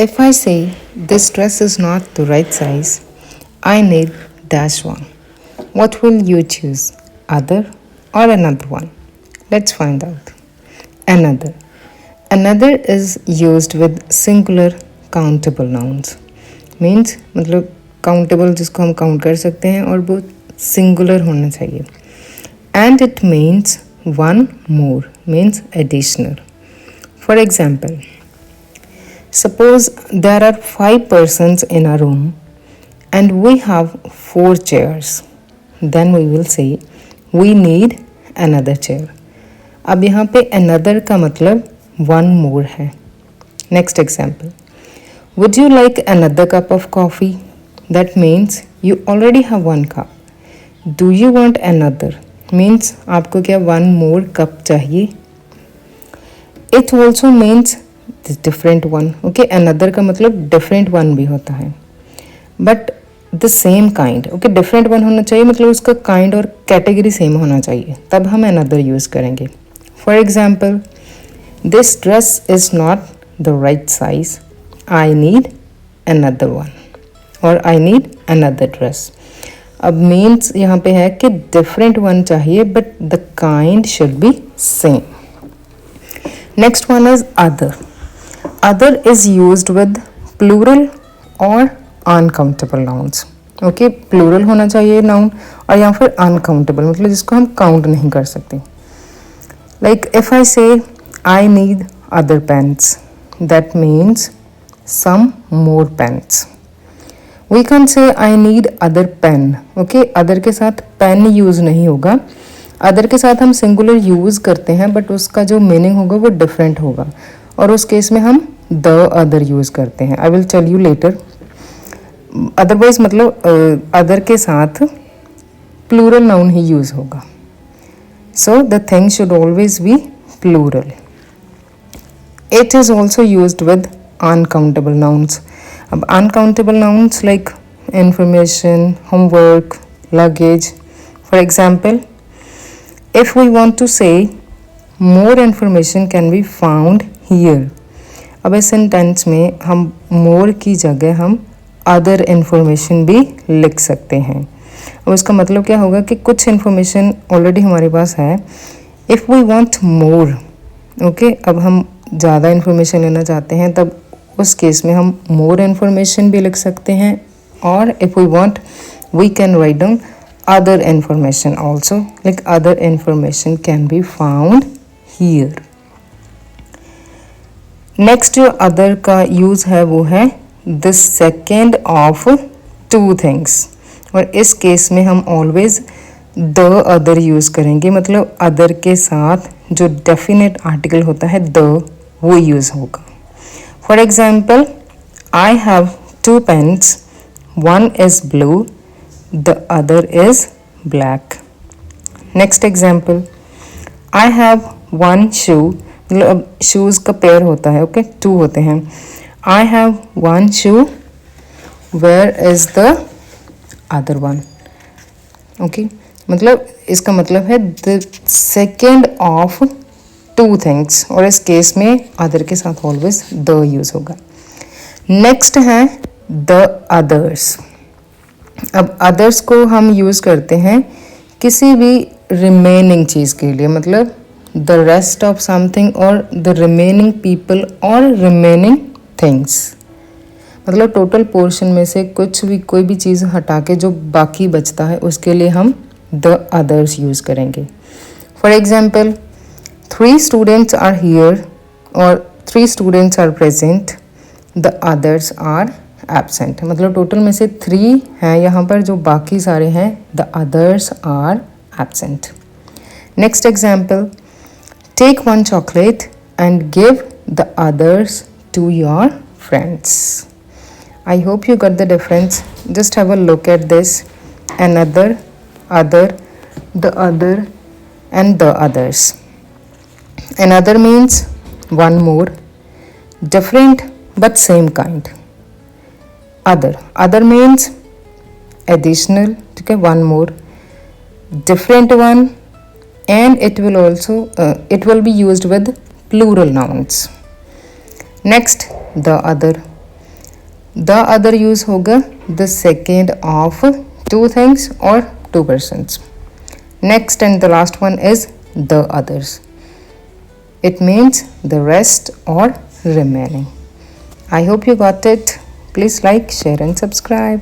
If I say this dress is not the right size, I need dash one. What will you choose? Other or another one? Let's find out. Another. Another is used with singular countable nouns. Means मतलब countable जिसको हम count कर सकते हैं और वो singular होना चाहिए. And it means one more, means additional. For example, suppose there are 5 persons in a room and we have 4 chairs. Then we will say we need another chair. अब यहाँ पे another का मतलब one more है. Next example. Would you like another cup of coffee? That means you already have 1 cup. Do you want another? Means आपको क्या one more cup चाहिए? It also means the different one. Okay, another का मतलब different one भी होता है. But the same kind. Okay, different one होना चाहिए मतलब उसका kind और category same होना चाहिए. तब हम another use करेंगे. For example, this dress is not the right size. I need another one. Or I need another dress. अब मीन्स यहाँ पे है कि डिफरेंट वन चाहिए but the kind should be same. Next one is other. Other is used with plural और uncountable nouns. Okay, plural होना चाहिए noun और या फिर अनकाउंटेबल मतलब जिसको हम काउंट नहीं कर सकते. Like if I say I need other pens, that means some more pens. We can say I need other pen. Okay, other के साथ pen यूज़ नहीं होगा. other के साथ हम singular यूज़ करते हैं बट उसका जो मीनिंग होगा वो डिफरेंट होगा और उस केस में हम the other यूज़ करते हैं. I will tell you later. Otherwise मतलब other के साथ plural noun ही यूज़ होगा. So the thing should always be plural. It is also used with uncountable nouns. अब uncountable nouns like information, homework, luggage. For example, if we want to say more information can be found here. अब इस sentence में हम more की जगह हम other information भी लिख सकते हैं. अब उसका मतलब क्या होगा कि कुछ information already हमारे पास है. If we want more, okay, अब हम ज़्यादा information लेना चाहते हैं तब उस केस में हम मोर इन्फॉर्मेशन भी लिख सकते हैं और if we want we can write down other information also, like other information can be found here. Next जो अदर का यूज़ है वो है the second of two things और इस केस में हम ऑलवेज द अदर यूज़ करेंगे मतलब अदर के साथ जो डेफिनेट आर्टिकल होता है द वो यूज़ होगा. For example, I have 2 pens. One is blue, the other is black. Next example, I have 1 shoe. मतलब शूज़ का पेयर होता है, ओके, 2 होते हैं. I have 1 shoe. Where is the other one? Okay, मतलब इसका मतलब है the second of 2 थिंग्स और इस केस में अदर के साथ ऑलवेज द यूज़ होगा. नेक्स्ट है द अदर्स. अब अदर्स को हम यूज़ करते हैं किसी भी रिमेनिंग चीज़ के लिए मतलब द रेस्ट ऑफ समथिंग और द रिमेनिंग पीपल और रिमेनिंग थिंग्स मतलब टोटल पोर्शन में से कुछ भी कोई भी चीज़ हटा के जो बाकी बचता है उसके लिए हम द अदर्स यूज़ करेंगे. For example 3 students are here or 3 students are present, the others are absent. मतलब टोटल में से 3 हैं यहाँ पर जो बाकी सारे हैं the others are absent. Next example, take 1 chocolate and give the others to your friends. I hope you got the difference. Just have a look at this. Another, other, the other and the others. Another means one more, different but same kind. Other means additional, okay, one more, different one, and it will be used with plural nouns. Next, the other. The other use होगा the second of two things or two persons. Next and the last one is the others. It means the rest or remaining. I hope you got it. Please like, share and subscribe.